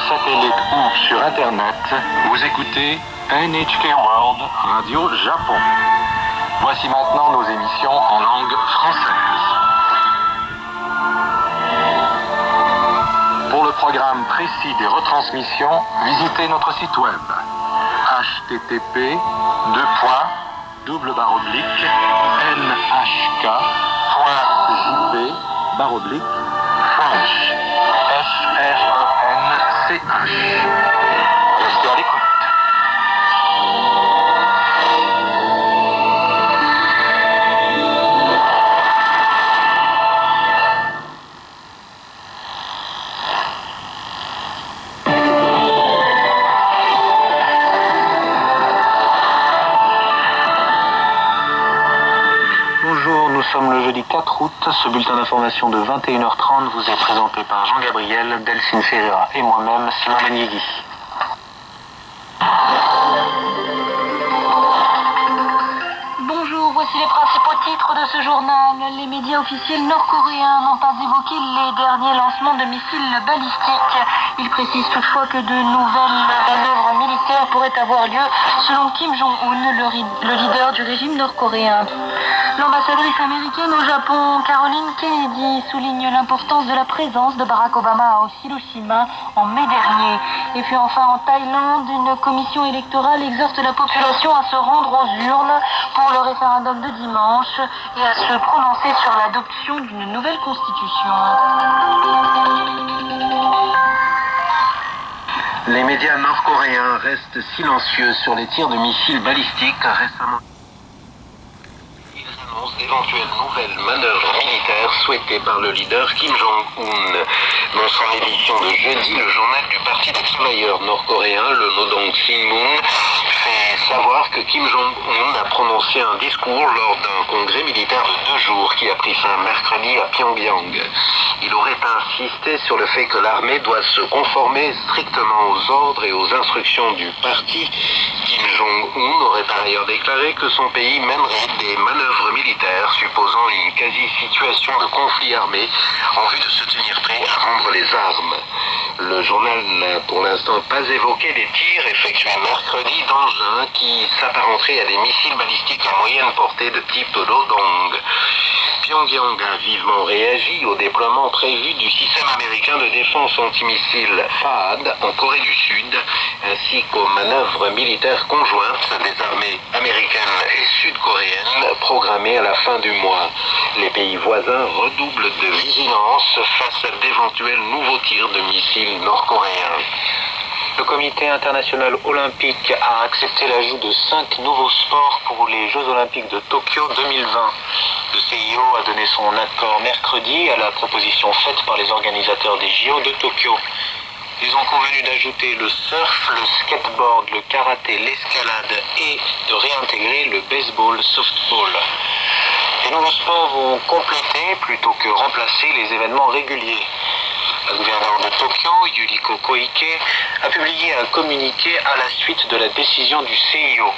satellite ou sur Internet, vous écoutez NHK World Radio Japon. Voici maintenant nos émissions en langue française. Pour le programme précis des retransmissions, visitez notre site web http://nhk.jp/French. French. Restez à l'écoute. Nous sommes le jeudi 4 août. Ce bulletin d'information de 21h30 vous est présenté par Jean-Gabriel, Delphine Ferreira et moi-même, Simon Benigui. Bonjour, voici les principaux titres de ce journal. Les médias officiels nord-coréens n'ont pas évoqué les derniers lancements de missiles balistiques. Ils précisent toutefois que de nouvelles manœuvres militaires pourraient avoir lieu selon Kim Jong-un, le leader du régime nord-coréen. L'ambassadrice américaine au Japon, Caroline Kennedy, souligne l'importance de la présence de Barack Obama à Hiroshima en mai dernier. Et puis enfin en Thaïlande, une commission électorale exhorte la population à se rendre aux urnes pour le référendum de dimanche et à se prononcer sur l'adoption d'une nouvelle constitution. Les médias nord-coréens restent silencieux sur les tirs de missiles balistiques récemment. D'éventuelles nouvelles manœuvres militaires souhaitées par le leader Kim Jong-un. Dans son édition de jeudi, le journal du Parti des travailleurs nord-coréen, le Nodong Sinmun, fait savoir que Kim Jong-un a prononcé un discours lors d'un congrès militaire de 2 jours qui a pris fin mercredi à Pyongyang. Il aurait insisté sur le fait que l'armée doit se conformer strictement aux ordres et aux instructions du parti. Kim Jong-un aurait par ailleurs déclaré que son pays mènerait des manœuvres militaires supposant une quasi-situation de conflit armé en vue de se tenir prêt à rendre les armes. Le journal n'a pour l'instant pas évoqué les tirs effectués mercredi d'engins qui s'apparenteraient à des missiles balistiques à moyenne portée de type Rodong. Pyongyang a vivement réagi au déploiement prévu du système américain de défense antimissile THAAD en Corée du Sud, ainsi qu'aux manœuvres militaires conjointes des armées américaines et sud-coréennes programmées à la fin du mois. Les pays voisins redoublent de vigilance face à d'éventuels nouveaux tirs de missiles nord-coréens. Le Comité international olympique a accepté l'ajout de 5 nouveaux sports pour les Jeux olympiques de Tokyo 2020. Le CIO a donné son accord mercredi à la proposition faite par les organisateurs des JO de Tokyo. Ils ont convenu d'ajouter le surf, le skateboard, le karaté, l'escalade et de réintégrer le baseball-softball. Les nouveaux sports vont compléter plutôt que remplacer les événements réguliers. La gouverneure de Tokyo, Yuriko Koike, a publié un communiqué à la suite de la décision du CIO.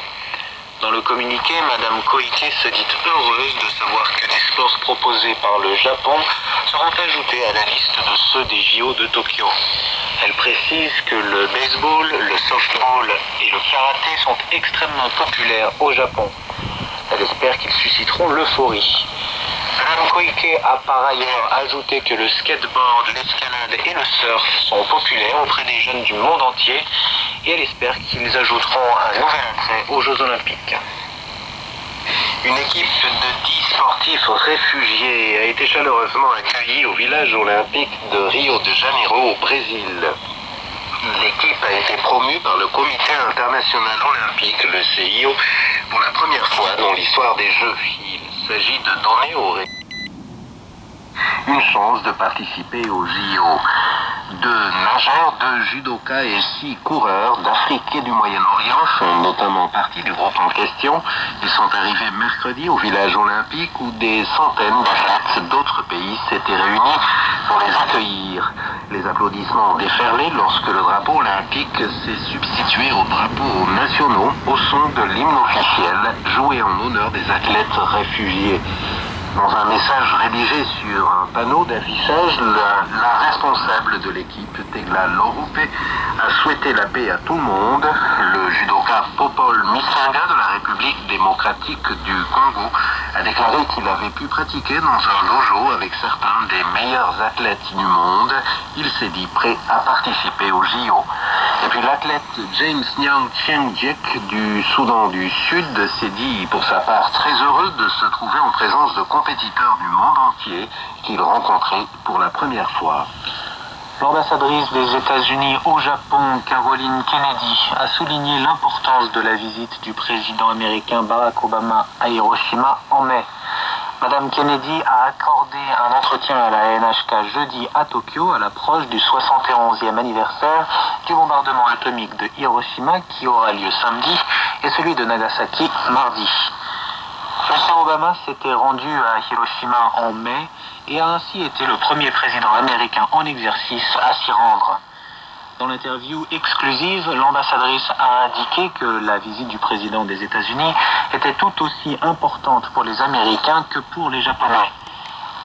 Dans le communiqué, Madame Koike se dit heureuse de savoir que des sports proposés par le Japon seront ajoutés à la liste de ceux des JO de Tokyo. Elle précise que le baseball, le softball et le karaté sont extrêmement populaires au Japon. Elle espère qu'ils susciteront l'euphorie. Madame Koike a par ailleurs ajouté que le skateboard, l'escalade et le surf sont populaires auprès des jeunes du monde entier et elle espère qu'ils ajouteront un nouvel attrait aux Jeux Olympiques. Une équipe de 10 sportifs réfugiés a été chaleureusement accueillie au village olympique de Rio de Janeiro au Brésil. L'équipe a été promue par le Comité international olympique, le CIO, pour la première fois dans l'histoire des Jeux. Il s'agit de donner aux une chance de participer aux JO. 2 nageurs, 2 judokas et 6 coureurs d'Afrique et du Moyen-Orient font notamment partie du groupe en question. Ils sont arrivés mercredi au village olympique où des centaines d'athlètes d'autres pays s'étaient réunis pour les accueillir. Les applaudissements ont déferlé lorsque le drapeau olympique s'est substitué aux drapeaux nationaux au son de l'hymne officiel joué en honneur des athlètes réfugiés. Dans un message rédigé sur un panneau d'affichage, la responsable de l'équipe, Tegla Lorupe, a souhaité la paix à tout le monde. Le judoka Popol Misinga de la République démocratique du Congo a déclaré qu'il avait pu pratiquer dans un dojo avec certains des meilleurs athlètes du monde. Il s'est dit prêt à participer au JO. Et puis l'athlète James Nyang Chiang-Jek du Soudan du Sud s'est dit pour sa part très heureux de se trouver en présence de compétiteurs du monde entier qu'il rencontrait pour la première fois. L'ambassadrice des États-Unis au Japon, Caroline Kennedy, a souligné l'importance de la visite du président américain Barack Obama à Hiroshima en mai. Madame Kennedy a accordé un entretien à la NHK jeudi à Tokyo à l'approche du 71e anniversaire du bombardement atomique de Hiroshima qui aura lieu samedi et celui de Nagasaki mardi. M. Obama s'était rendu à Hiroshima en mai et a ainsi été le premier président américain en exercice à s'y rendre. Dans l'interview exclusive, l'ambassadrice a indiqué que la visite du président des États-Unis était tout aussi importante pour les Américains que pour les Japonais.